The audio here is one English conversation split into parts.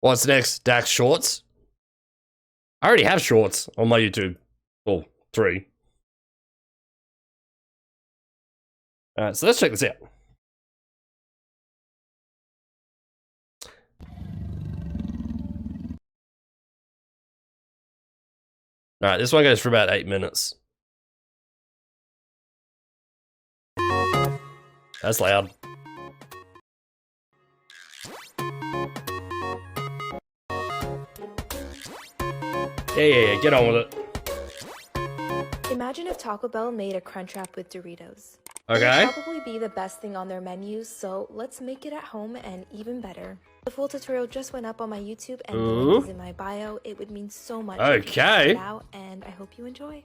What's next? Dax shorts? I already have shorts on my YouTube. Well, 3. Alright, so let's check this out. Alright, this one goes for about 8 minutes. That's loud. Yeah, get on with it. Imagine if Taco Bell made a Crunchwrap with Doritos. Okay. It would probably be the best thing on their menus, so let's make it at home and even better. The full tutorial just went up on my YouTube and the link is in my bio. It would mean so much if you check it out, and I hope you enjoy.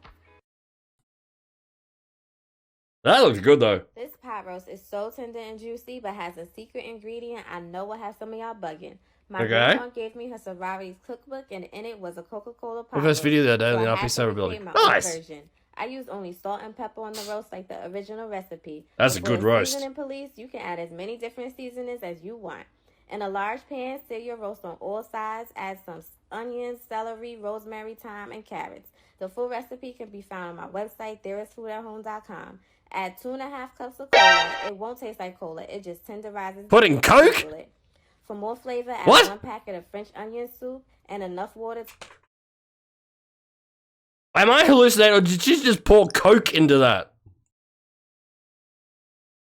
That looks good though. This pot roast is so tender and juicy, but has a secret ingredient I know will have some of y'all bugging. My grandma gave me her sorority's cookbook, and in it was a Coca-Cola pot roast. First video the other day, so the I RP had to server recreate building. my own Nice. version. I used only salt and pepper on the roast like the original recipe. That's a good roast. Seasoning police, you can add as many different seasonings as you want. In a large pan, sear your roast on all sides. Add some onions, celery, rosemary, thyme, and carrots. The full recipe can be found on my website, thereisfoodathome.com. Add 2.5 cups of cola. It won't taste like cola. It just tenderizes. Put in Coke? For more flavor, add What? 1 packet of French onion soup and enough water. Am I hallucinating, or did she just pour Coke into that?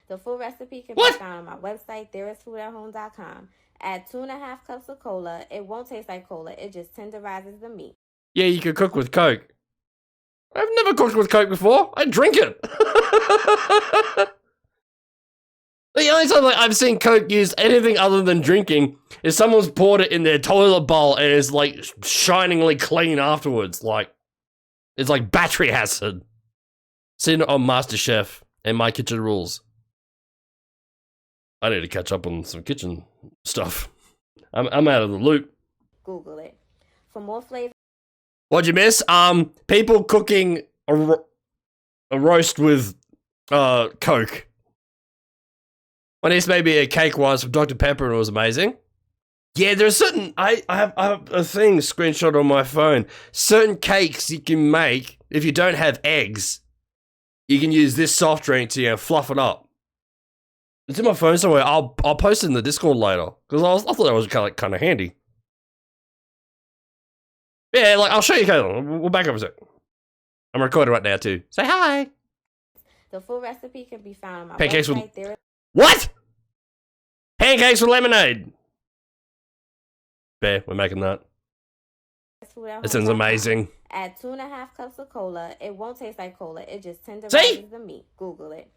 The full recipe can be found on my website, thereisfoodathome.com. Add 2.5 cups of cola. It won't taste like cola. It just tenderizes the meat. Yeah, you could cook with Coke. I've never cooked with Coke before. I drink it. The only time I've seen Coke used anything other than drinking is someone's poured it in their toilet bowl and it's like shiningly clean afterwards. Like, it's like battery acid. Seen it on MasterChef and My Kitchen Rules. I need to catch up on some kitchen stuff. I'm out of the loop. Google it. For more flavor. What'd you miss? People cooking a roast with Coke. My niece made me a cake once with Dr. Pepper and it was amazing. Yeah, there's certain I have a thing screenshot on my phone. Certain cakes you can make if you don't have eggs. You can use this soft drink to fluff it up. It's in my phone somewhere. I'll post it in the Discord later because I thought that was kind of handy. Yeah, like I'll show you. We'll back up a sec. I'm recording right now too. Say hi. The full recipe can be found on my Pancakes website. with what? Pancakes with lemonade. Bear, we're making that. That sounds amazing. Add 2.5 cups of cola. It won't taste like cola. It just tenderizes the meat. Google it.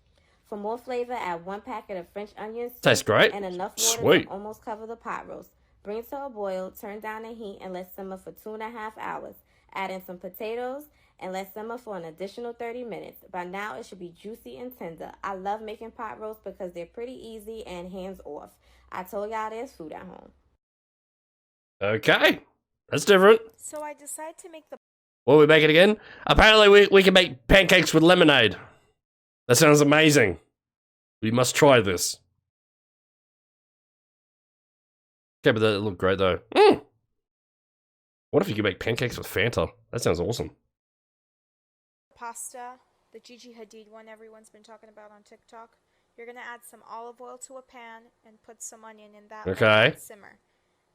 For more flavor, add 1 packet of French onions. Tastes great. And enough water to almost cover the pot roast. Bring it to a boil, turn down the heat, and let simmer for 2.5 hours. Add in some potatoes and let simmer for an additional 30 minutes. By now, it should be juicy and tender. I love making pot roasts because they're pretty easy and hands-off. I told y'all there's food at home. Okay, that's different. So I decided to make the... Will we make it again? Apparently, we can make pancakes with lemonade. That sounds amazing. We must try this. Okay, but that looked great though. What if you could make pancakes with Fanta? That sounds awesome. Pasta, the Gigi Hadid one everyone's been talking about on TikTok. You're going to add some olive oil to a pan and put some onion in that. Okay. Let it simmer.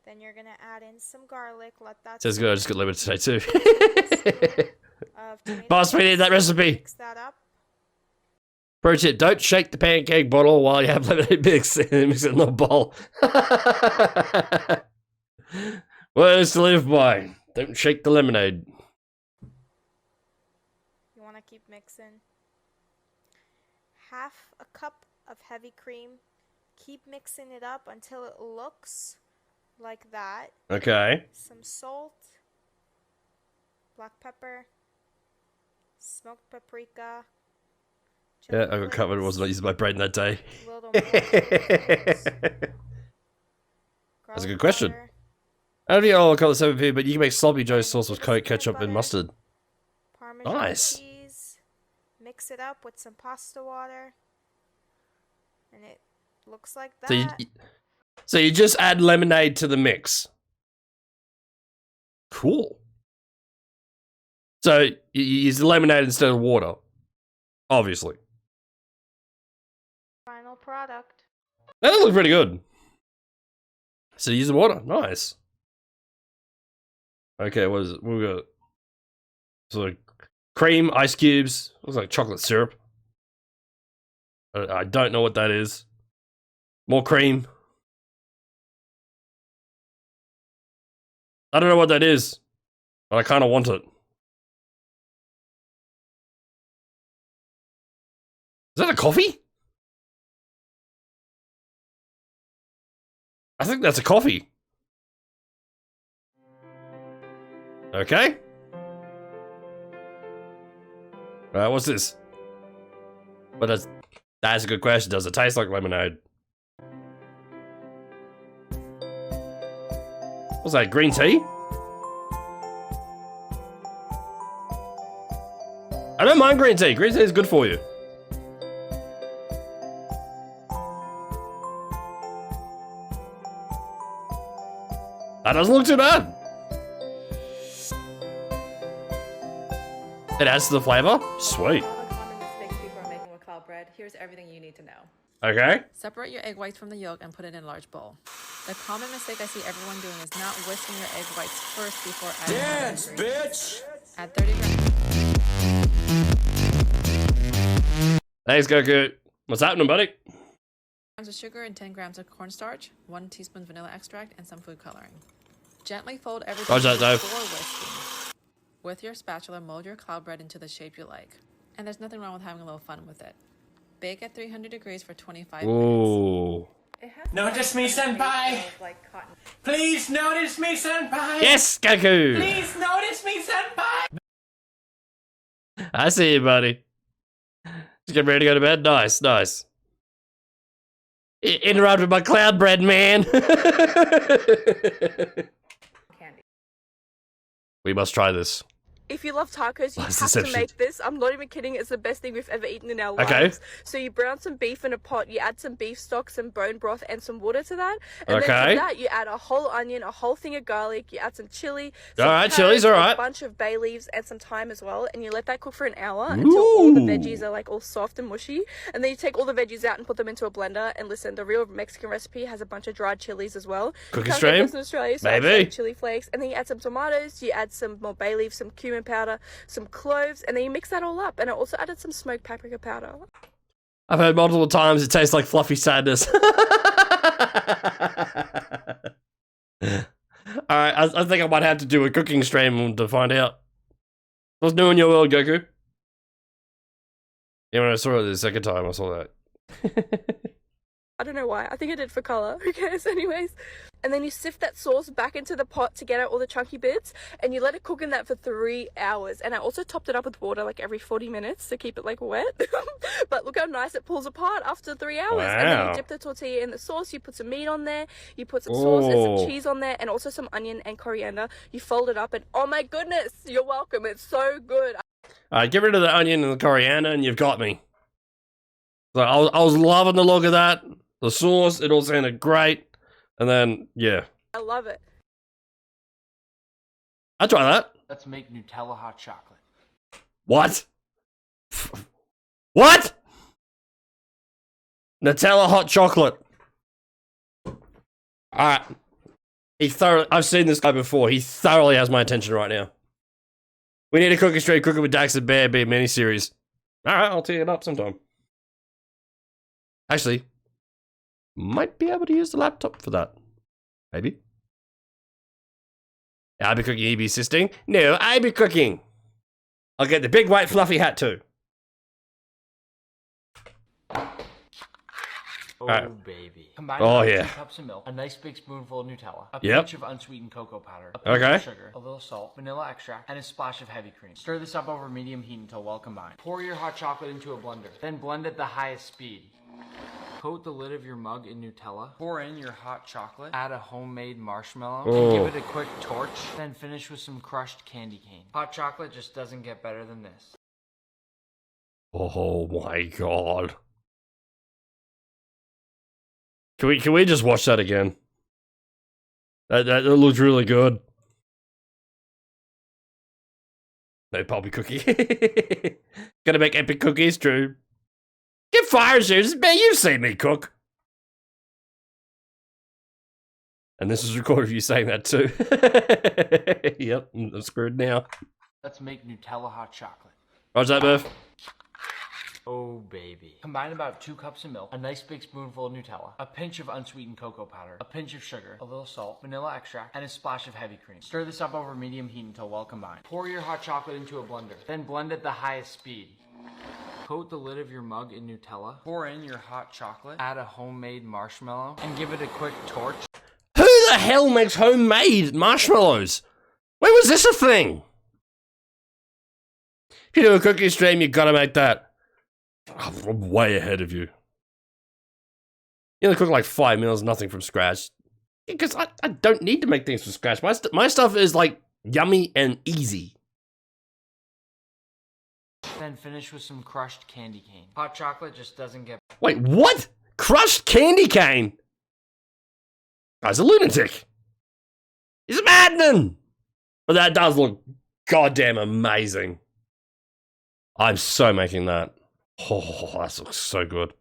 Then you're going to add in some garlic. Let that Sounds good. I just got limited today too. Boss, we need that recipe. Mix that up. Pro tip, don't shake the pancake bottle while you have lemonade mix and mix it in the bowl. Words to live by. Don't shake the lemonade. You want to keep mixing. 1/2 cup of heavy cream. Keep mixing it up until it looks like that. Okay. Some salt, black pepper, smoked paprika. Yeah, I got covered. I was not using my brain that day. That's a good question. I don't think I'll call it 7p, but you can make sloppy joe sauce with Coke, ketchup, and mustard. Parmesan Nice. cheese. Mix it up with some pasta water. And it looks like that. So you just add lemonade to the mix. Cool. So you use lemonade instead of water, obviously. Final product. That looks pretty good. So use the water. Nice. Okay, what is it? We got so cream, ice cubes. Looks like chocolate syrup. I don't know what that is. More cream. I don't know what that is, but I kind of want it. Is that a coffee? I think that's a coffee. Okay. What's this? But that's a good question. Does it taste like lemonade? What's that, green tea? I don't mind green tea. Green tea is good for you. That doesn't look too bad. It adds to the flavor. Sweet. All the common mistakes people are making with cloud bread. Here's everything you need to know. Okay. Separate your egg whites from the yolk and put it in a large bowl. The common mistake I see everyone doing is not whisking your egg whites first before adding Dance, bitch! Add 30 grams. Thanks, Goku. What's happening, buddy? Of sugar and 10 grams of cornstarch, 1 teaspoon vanilla extract, and some food coloring. Gently fold everything Roger that, Dave. before whisking. With your spatula, mold your cloud bread into the shape you like. And there's nothing wrong with having a little fun with it. Bake at 300 degrees for 25 minutes. Ooh. Notice me, senpai! Please notice me, senpai! Yes, Goku! Please notice me, senpai! I see you, buddy. Just getting ready to go to bed? Nice, nice. Interrupt with my cloud bread, man. Candy. We must try this. If you love tacos, you Why is have this to so make shit? this. I'm not even kidding. It's the best thing we've ever eaten in our lives. Okay. So you brown some beef in a pot. You add some beef stock, some bone broth, and some water to that. And Okay. then to that, you add a whole onion, a whole thing of garlic. You add some chili. Some Alright, carrots, chili's alright. A bunch of bay leaves and some thyme as well. And you let that cook for an hour until all the Ooh. veggies are like all soft and mushy. And then you take all the veggies out and put them into a blender. And listen, the real Mexican recipe has a bunch of dried chilies as well. Cooking You can't stream? get this in Australia, so Maybe. I add chili flakes. And then you add some tomatoes. You add some more bay leaves, some cumin powder, some cloves, and then you mix that all up. And I also added some smoked paprika powder. I've heard multiple times it tastes like fluffy sadness. Alright, I think I might have to do a cooking stream to find out. What's new in your world, Goku? Yeah, when I saw it the second time, I saw that. I don't know why. I think I did for color. Who cares? Anyways. And then you sift that sauce back into the pot to get out all the chunky bits. And you let it cook in that for 3 hours. And I also topped it up with water like every 40 minutes to keep it like wet. But look how nice it pulls apart after 3 hours. And then Wow. you dip the tortilla in the sauce. You put some meat on there. You put some sauce and Oh. some cheese on there. And also some onion and coriander. You fold it up and oh my goodness, you're welcome. It's so good. Alright, get rid of the onion and the coriander and you've got me. So I was loving the look of that. The sauce, it all sounded great. And then, yeah. I love it. I'll try that. Let's make Nutella hot chocolate. What? What? Nutella hot chocolate. Alright. I've seen this guy before. He thoroughly has my attention right now. We need a cooking stream, cooking with Dax and Bear be a miniseries. Alright, I'll tee it up sometime. Actually, might be able to use the laptop for that. Maybe. I'll be cooking, you be assisting? No, I be cooking. I'll get the big white fluffy hat too. Oh, Alright. baby. Combine Oh, about yeah. 2 cups of milk, a nice big spoonful of Nutella, a Yep. pinch of unsweetened cocoa powder, a pinch Okay. of sugar, a little salt, vanilla extract, and a splash of heavy cream. Stir this up over medium heat until well combined. Pour your hot chocolate into a blender, then blend at the highest speed. Coat the lid of your mug in Nutella, pour in your hot chocolate, add a homemade marshmallow, Oh. and give it a quick torch, then finish with some crushed candy cane. Hot chocolate just doesn't get better than this. Oh my god. Can we just watch that again? That looks really good. No poppy cookie. Gonna make epic cookies, Drew. Get fire shoes, man. You've seen me cook. And this is recorded of you saying that too. Yep, I'm screwed now. Let's make Nutella Hot Chocolate. Roger that, Murph. Oh, baby. Combine about 2 cups of milk, a nice big spoonful of Nutella, a pinch of unsweetened cocoa powder, a pinch of sugar, a little salt, vanilla extract, and a splash of heavy cream. Stir this up over medium heat until well combined. Pour your hot chocolate into a blender, then blend at the highest speed. Coat the lid of your mug in Nutella, pour in your hot chocolate, add a homemade marshmallow, and give it a quick torch. Who the hell makes homemade marshmallows? When was this a thing? If you do a cookie stream, you gotta make that. I'm way ahead of you. You only cook like 5 meals, nothing from scratch. Because I don't need to make things from scratch. My stuff is like yummy and easy. Then finish with some crushed candy cane. Hot chocolate just doesn't get... Wait, what? Crushed candy cane? Guy's a lunatic. He's maddening. But that does look goddamn amazing. I'm so making that. Oh, that looks so good.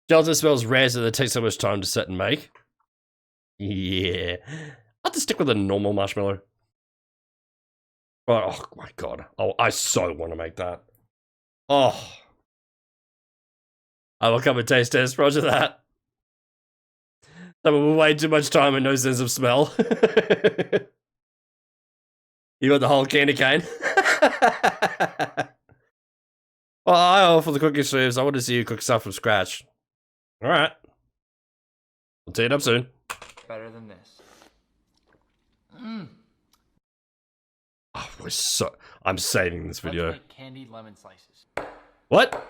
Gelatin smells rare, so it takes so much time to set and make. Yeah. I'll have to stick with a normal marshmallow. Oh my god. Oh, I so want to make that. Oh. I will come and taste test, roger that. That will be way too much time and no sense of smell. You got the whole candy cane? Well, I offer the cookie streams. I want to see you cook stuff from scratch. Alright. I'll tee it up soon. Better than this. Oh, I'm saving this video. Let's make candied lemon slices. What?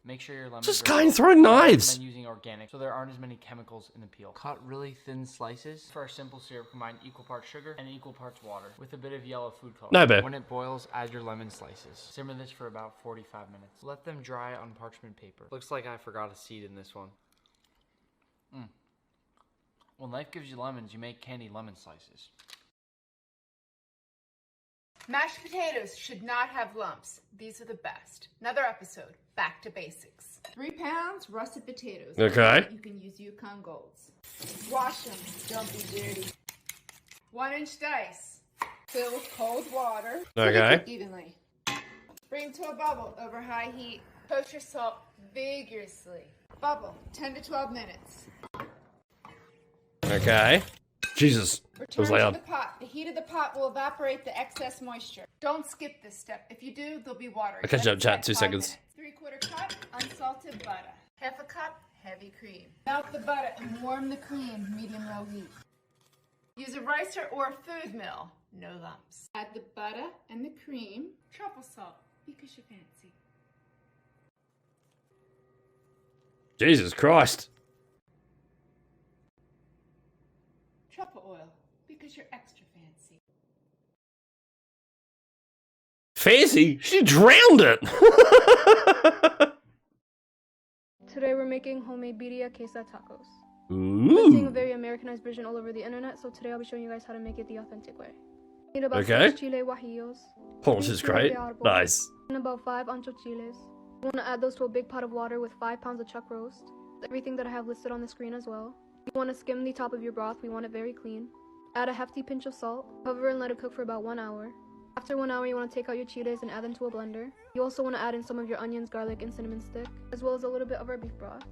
Make sure your lemons Just are guy throwing knives. recommend using organic so there aren't as many chemicals in the peel. Cut really thin slices. For a simple syrup, combine equal parts sugar and equal parts water with a bit of yellow food color. No, babe. When it boils, add your lemon slices. Simmer this for about 45 minutes. Let them dry on parchment paper. Looks like I forgot a seed in this one. When life gives you lemons, you make candied lemon slices. Mashed potatoes should not have lumps. These are the best. Another episode, back to basics. 3 pounds russet potatoes. Okay. You can use Yukon Golds. Wash them, don't be dirty. 1-inch dice. Fill with cold water. Okay. Evenly. Bring to a bubble over high heat. Toast your salt vigorously. Bubble, 10 to 12 minutes. Okay. Jesus. It Return was to loud. the pot. The heat of the pot will evaporate the excess moisture. Don't skip this step. If you do, there'll be water. I'll catch you up, Let it chat. set 2 5 seconds. minutes. 3/4 cup unsalted butter. 1/2 cup heavy cream. Melt the butter and warm the cream medium-low heat. Use a ricer or a food mill. No lumps. Add the butter and the cream. Truffle salt because you fancy. Jesus Christ. Truffle oil because you're extra fancy. Fancy? She drowned it. Today we're making homemade birria queso tacos. I'm seeing a Ooh. very Americanized version all over the internet, so today I'll be showing you guys how to make it the authentic way. Need about Okay. 6 chile guajillos. Oh, this is great. Nice. And about 5 ancho chiles. You want to add those to a big pot of water with 5 pounds of chuck roast. Everything that I have listed on the screen as well. You want to skim the top of your broth. We want it very clean. Add a hefty pinch of salt. Cover and let it cook for about 1 hour. After 1 hour, you want to take out your chiles and add them to a blender. You also want to add in some of your onions, garlic, and cinnamon stick, as well as a little bit of our beef broth.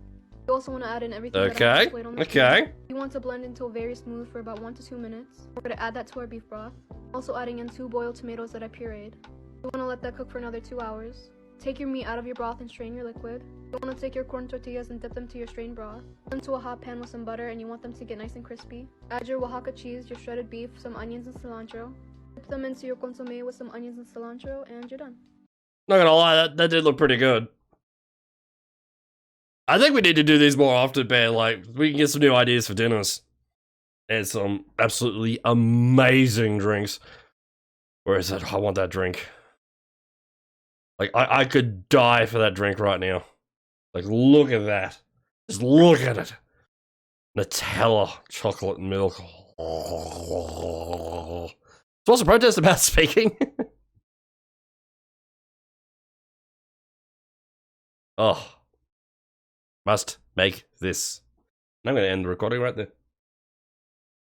You also want to add in everything that I have Okay. displayed on the Okay. screen. You want to blend until very smooth for about 1 to 2 minutes. We're going to add that to our beef broth. Also adding in 2 boiled tomatoes that I pureed. You want to let that cook for another 2 hours. Take your meat out of your broth and strain your liquid. You want to take your corn tortillas and dip them to your strained broth. Put them to a hot pan with some butter and you want them to get nice and crispy. Add your Oaxaca cheese, your shredded beef, some onions and cilantro. Dip them into your consomme with some onions and cilantro and you're done. Not gonna lie, that did look pretty good. I think we need to do these more often, man. Like, we can get some new ideas for dinners. And some absolutely amazing drinks. Where is it? I want that drink. Like, I could die for that drink right now. Like, look at that. Just look at it. Nutella chocolate milk. Oh, What's a protest about speaking? Oh. Must make this. I'm going to end the recording right there.